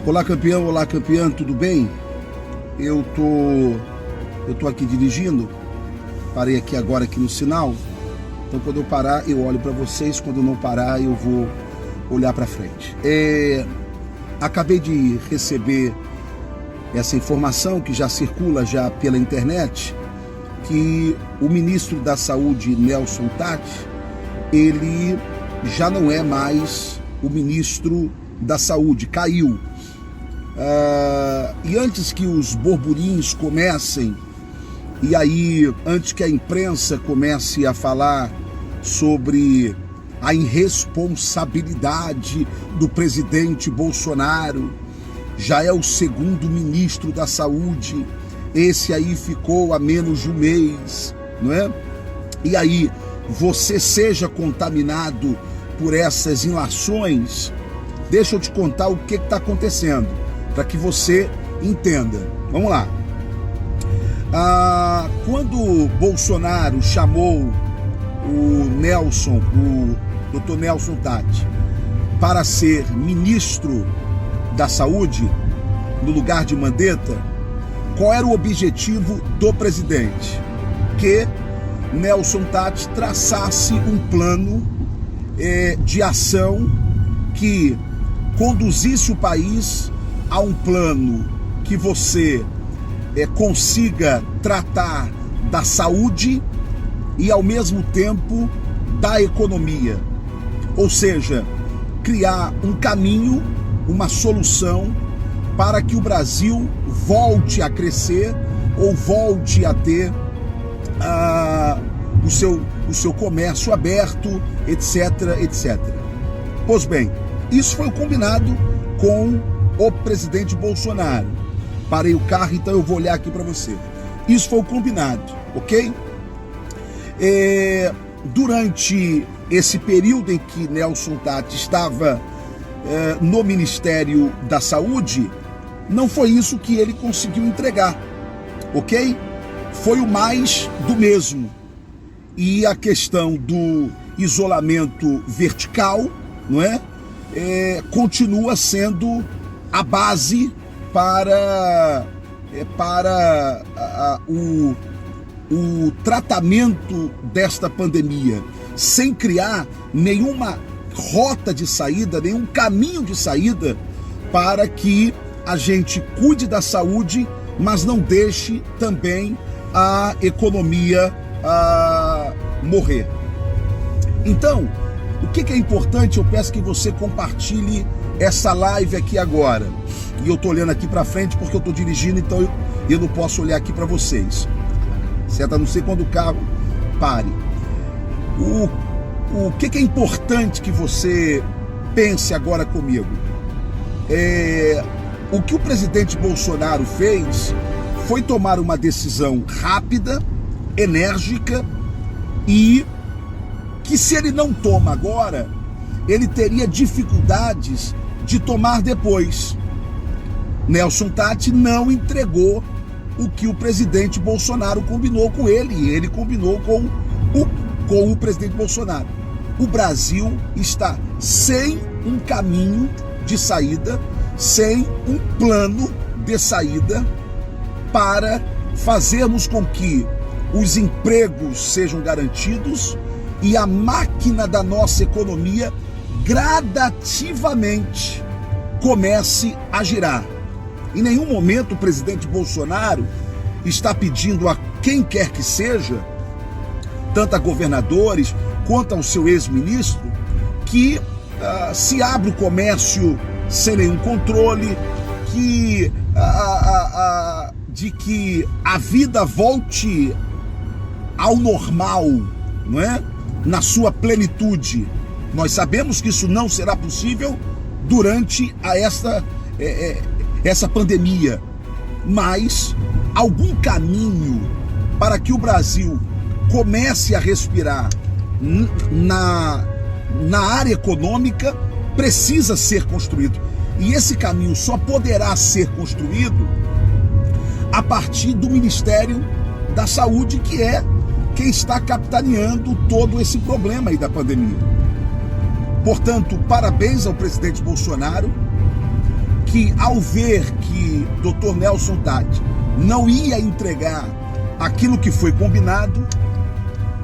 Olá campeã, tudo bem? Eu tô aqui dirigindo, parei aqui agora aqui no sinal, então quando eu parar eu olho para vocês, quando eu não parar eu vou olhar para frente. Acabei de receber essa informação que já circula já pela internet, que o ministro da Saúde, Nelson Tatti, ele já não é mais o ministro da Saúde, caiu. E antes que os burburinhos comecem, e aí antes que a imprensa comece a falar sobre a irresponsabilidade do presidente Bolsonaro, já é o segundo ministro da Saúde, esse aí ficou há menos de um mês, não é? E aí você seja contaminado por essas ilações, deixa eu te contar o que está acontecendo, para que você entenda. Vamos lá. Quando Bolsonaro chamou o Dr. Nelson Tatti para ser ministro da Saúde, no lugar de Mandetta, qual era o objetivo do presidente? Que Nelson Tatti traçasse um plano de ação que conduzisse o país a um plano que você consiga tratar da saúde e ao mesmo tempo da economia. Ou seja, criar um caminho, uma solução para que o Brasil volte a crescer ou volte a ter o seu comércio aberto, etc, etc. Pois bem, isso foi o combinado com o presidente Bolsonaro. Parei o carro, então eu vou olhar aqui para você. Isso foi o combinado, ok? Durante esse período em que Nelson Tatti estava no Ministério da Saúde, não foi isso que ele conseguiu entregar, ok? Foi o mais do mesmo. E a questão do isolamento vertical, não é? Continua sendo a base para o tratamento desta pandemia, sem criar nenhuma rota de saída, nenhum caminho de saída para que a gente cuide da saúde, mas não deixe também a economia morrer. Então, o que é importante? Eu peço que você compartilhe essa live aqui agora. E eu tô olhando aqui para frente porque eu tô dirigindo, então eu não posso olhar aqui para vocês, certo? A não ser quando o carro pare. O que é importante que você pense agora comigo? O que o presidente Bolsonaro fez foi tomar uma decisão rápida, enérgica, e que se ele não toma agora, ele teria dificuldades de tomar depois. Nelson Tatti não entregou o que o presidente Bolsonaro combinou com ele, e ele combinou com o presidente Bolsonaro. O Brasil está sem um caminho de saída, sem um plano de saída para fazermos com que os empregos sejam garantidos e a máquina da nossa economia gradativamente comece a girar. Em nenhum momento o presidente Bolsonaro está pedindo a quem quer que seja, tanto a governadores quanto ao seu ex-ministro, que se abra o comércio sem nenhum controle, de que a vida volte ao normal, não é? Na sua plenitude. Nós sabemos que isso não será possível durante essa pandemia, mas algum caminho para que o Brasil comece a respirar na área econômica precisa ser construído. E esse caminho só poderá ser construído a partir do Ministério da Saúde, que é quem está capitaneando todo esse problema aí da pandemia. Portanto, parabéns ao presidente Bolsonaro, que ao ver que Dr. Nelson Tatti não ia entregar aquilo que foi combinado,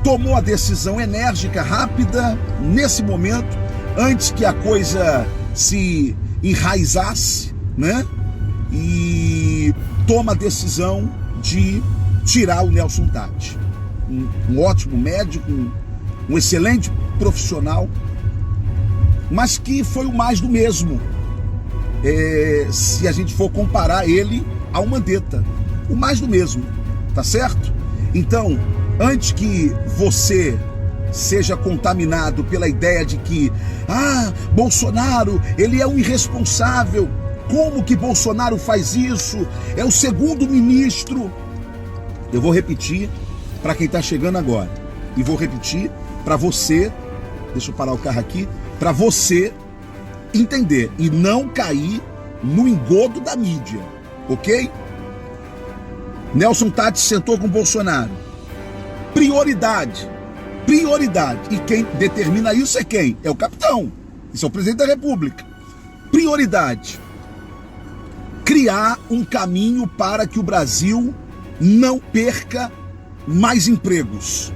tomou a decisão enérgica, rápida, nesse momento, antes que a coisa se enraizasse, né? E toma a decisão de tirar o Nelson Tatti. Um ótimo médico, um excelente profissional, mas que foi o mais do mesmo, se a gente for comparar ele ao Mandetta. O mais do mesmo, tá certo? Então, antes que você seja contaminado pela ideia de que Bolsonaro, ele é um irresponsável, como que Bolsonaro faz isso? É o segundo ministro. Eu vou repetir para quem está chegando agora, e vou repetir para você, deixa eu parar o carro aqui, para você entender e não cair no engodo da mídia, ok? Nelson Tatti sentou com Bolsonaro. Prioridade. E quem determina isso é quem? É o capitão. Isso é o presidente da República. Prioridade. Criar um caminho para que o Brasil não perca mais empregos.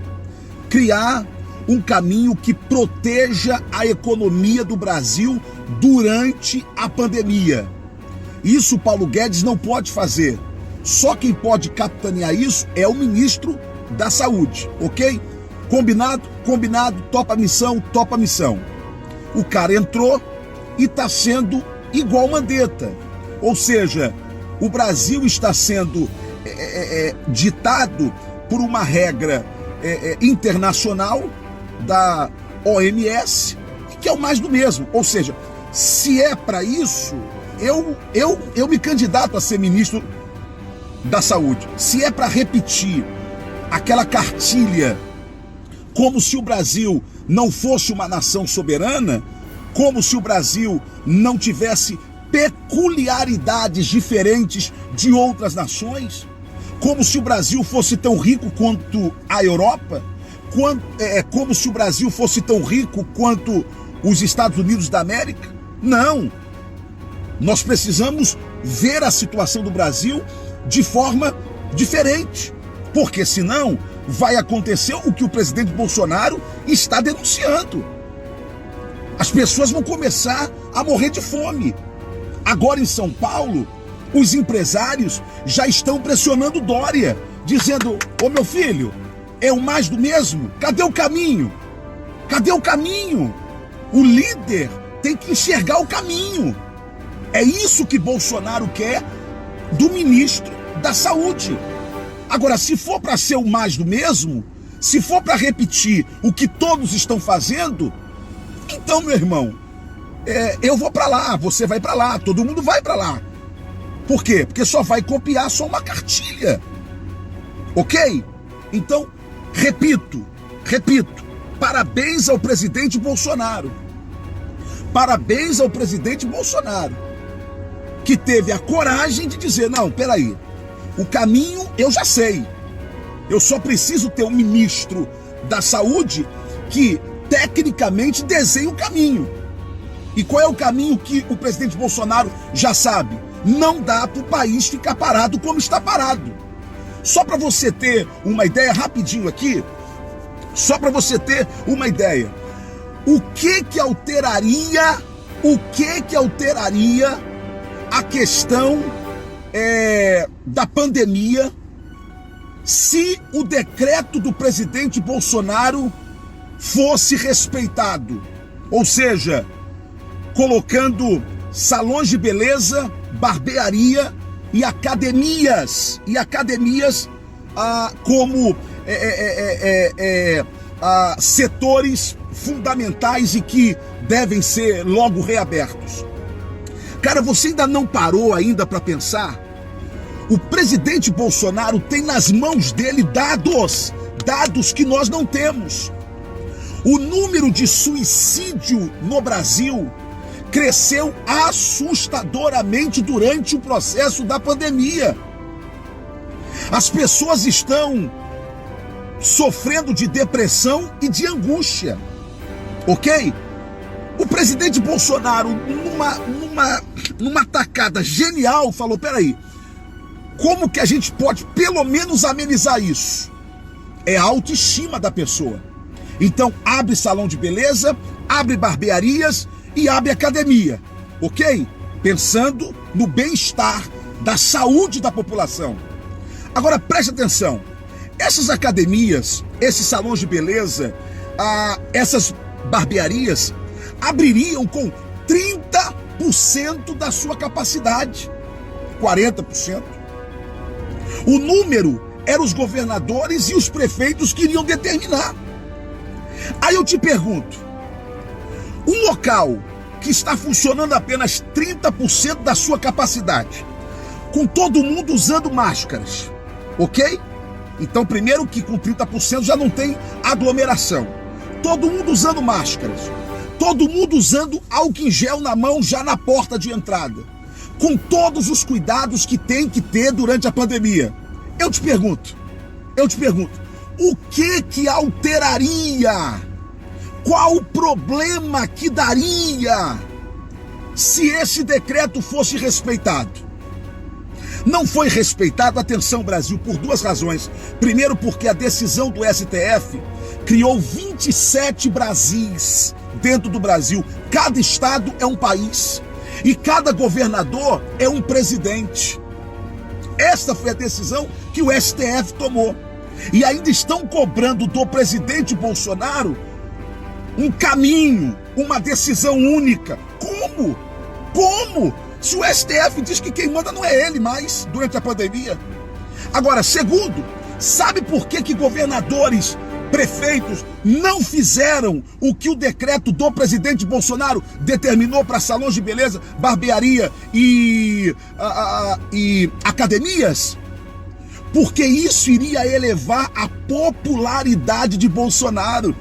Criar um caminho que proteja a economia do Brasil durante a pandemia. Isso o Paulo Guedes não pode fazer. Só quem pode capitanear isso é o ministro da Saúde, ok? Combinado? Combinado, topa a missão. O cara entrou e está sendo igual Mandetta. Ou seja, o Brasil está sendo ditado por uma regra internacional da OMS, que é o mais do mesmo. Ou seja, se é para isso, eu me candidato a ser ministro da Saúde. Se é para repetir aquela cartilha como se o Brasil não fosse uma nação soberana, como se o Brasil não tivesse peculiaridades diferentes de outras nações, como se o Brasil fosse tão rico quanto a Europa, como se o Brasil fosse tão rico quanto os Estados Unidos da América. Não. Nós precisamos ver a situação do Brasil de forma diferente, porque senão vai acontecer o que o presidente Bolsonaro está denunciando. As pessoas vão começar a morrer de fome. Agora em São Paulo, os empresários já estão pressionando Dória, dizendo: ô meu filho, é o mais do mesmo? Cadê o caminho? Cadê o caminho? O líder tem que enxergar o caminho. É isso que Bolsonaro quer do ministro da Saúde. Agora, se for para ser o mais do mesmo, se for para repetir o que todos estão fazendo, então, meu irmão, eu vou para lá, você vai para lá, todo mundo vai para lá. Por quê? Porque só vai copiar só uma cartilha. Ok? Então, repito, parabéns ao presidente Bolsonaro. Parabéns ao presidente Bolsonaro, que teve a coragem de dizer: não, peraí, o caminho eu já sei. Eu só preciso ter um ministro da Saúde que tecnicamente desenhe o caminho. E qual é o caminho que o presidente Bolsonaro já sabe? Não dá para o país ficar parado como está parado. Só para você ter uma ideia, rapidinho aqui, só para você ter uma ideia, o que alteraria a questão da pandemia se o decreto do presidente Bolsonaro fosse respeitado? Ou seja, colocando salões de beleza, barbearia e academias como setores fundamentais e que devem ser logo reabertos. Cara, você ainda não parou ainda para pensar O presidente Bolsonaro tem nas mãos dele dados que nós não temos. O número de suicídio no Brasil cresceu assustadoramente durante o processo da pandemia. As pessoas estão sofrendo de depressão e de angústia, ok? O presidente Bolsonaro, numa tacada genial, falou, peraí, como que a gente pode pelo menos amenizar isso? É a autoestima da pessoa. Então abre salão de beleza, abre barbearias e abre academia, ok? Pensando no bem-estar, da saúde da população. Agora preste atenção, essas academias, esses salões de beleza, essas barbearias abririam com 30% da sua capacidade, 40%. O número eram os governadores e os prefeitos que iriam determinar. Aí eu te pergunto, um local que está funcionando apenas 30% da sua capacidade, com todo mundo usando máscaras, ok? Então, primeiro que com 30% já não tem aglomeração. Todo mundo usando máscaras, todo mundo usando álcool em gel na mão já na porta de entrada, com todos os cuidados que tem que ter durante a pandemia. Eu te pergunto, o que alteraria? Qual o problema que daria se esse decreto fosse respeitado? Não foi respeitado, atenção Brasil, por duas razões. Primeiro, porque a decisão do STF criou 27 Brasis dentro do Brasil. Cada estado é um país e cada governador é um presidente. Esta foi a decisão que o STF tomou. E ainda estão cobrando do presidente Bolsonaro um caminho, uma decisão única. Como? Como? Se o STF diz que quem manda não é ele mais durante a pandemia. Agora, segundo, sabe por que governadores, prefeitos não fizeram o que o decreto do presidente Bolsonaro determinou para salões de beleza, barbearia e academias? Porque isso iria elevar a popularidade de Bolsonaro.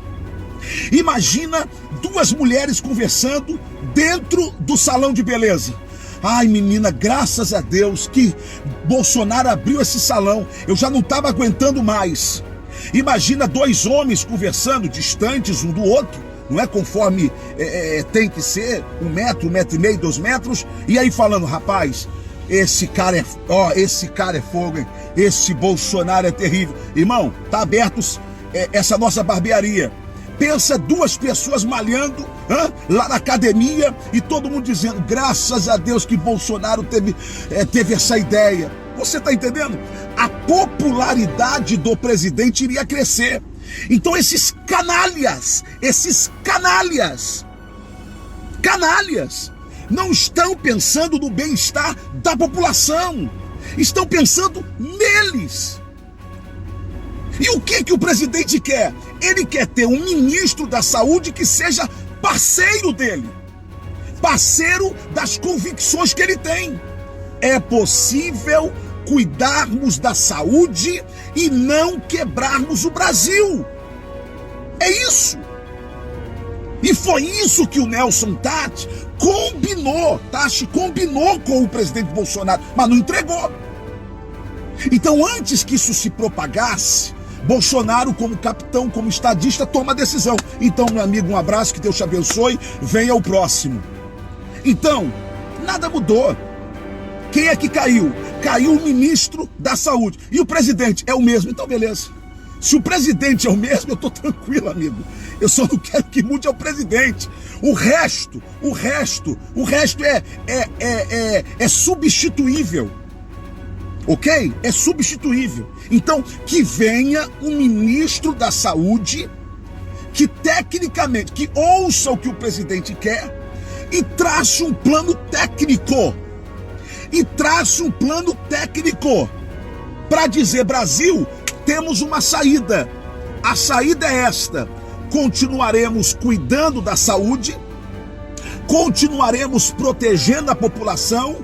Imagina duas mulheres conversando dentro do salão de beleza. Ai, menina, graças a Deus que Bolsonaro abriu esse salão. Eu já não estava aguentando mais. Imagina dois homens conversando, distantes um do outro, não é conforme tem que ser, 1 metro, 1,5 metros, 2 metros, e aí falando, rapaz, esse cara é fogo, hein? Esse Bolsonaro é terrível. Irmão, tá aberto essa nossa barbearia. Pensa duas pessoas malhando lá na academia e todo mundo dizendo, graças a Deus que Bolsonaro teve essa ideia. Você está entendendo? A popularidade do presidente iria crescer. Então esses canalhas não estão pensando no bem-estar da população, estão pensando neles. E o que o presidente quer? Ele quer ter um ministro da saúde que seja parceiro dele, parceiro das convicções que ele tem. É possível cuidarmos da saúde e não quebrarmos o Brasil. É isso. E foi isso que o Nelson Tatti combinou com o presidente Bolsonaro, mas não entregou. Então, antes que isso se propagasse, Bolsonaro, como capitão, como estadista, toma a decisão. Então, meu amigo, um abraço, que Deus te abençoe, venha o próximo. Então, nada mudou. Quem é que caiu? Caiu o ministro da saúde. E o presidente é o mesmo, então beleza. Se o presidente é o mesmo, eu estou tranquilo, amigo. Eu só não quero que mude é o presidente. O resto é substituível. Ok? É substituível. Então, que venha um ministro da saúde que tecnicamente, que ouça o que o presidente quer e trace um plano técnico. Para dizer, Brasil, temos uma saída. A saída é esta: continuaremos cuidando da saúde, continuaremos protegendo a população,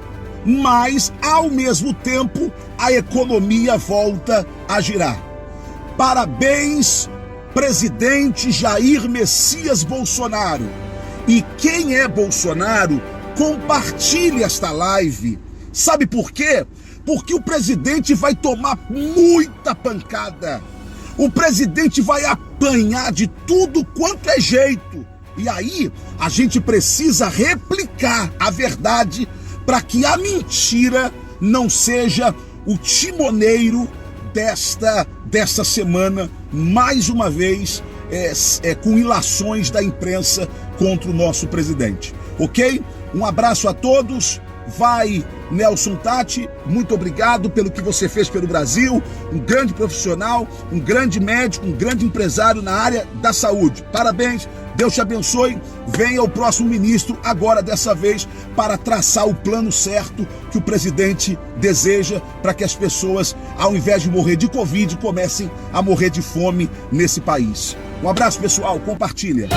mas ao mesmo tempo a economia volta a girar. Parabéns, presidente Jair Messias Bolsonaro. E quem é Bolsonaro, compartilhe esta live. Sabe por quê? Porque o presidente vai tomar muita pancada. O presidente vai apanhar de tudo quanto é jeito. E aí a gente precisa replicar a verdade para que a mentira não seja o timoneiro desta semana, mais uma vez, com ilações da imprensa contra o nosso presidente. Ok? Um abraço a todos. Vai, Nelson Tati, muito obrigado pelo que você fez pelo Brasil, um grande profissional, um grande médico, um grande empresário na área da saúde. Parabéns, Deus te abençoe. Venha o próximo ministro, agora dessa vez, para traçar o plano certo que o presidente deseja para que as pessoas, ao invés de morrer de Covid, comecem a morrer de fome nesse país. Um abraço, pessoal, compartilha.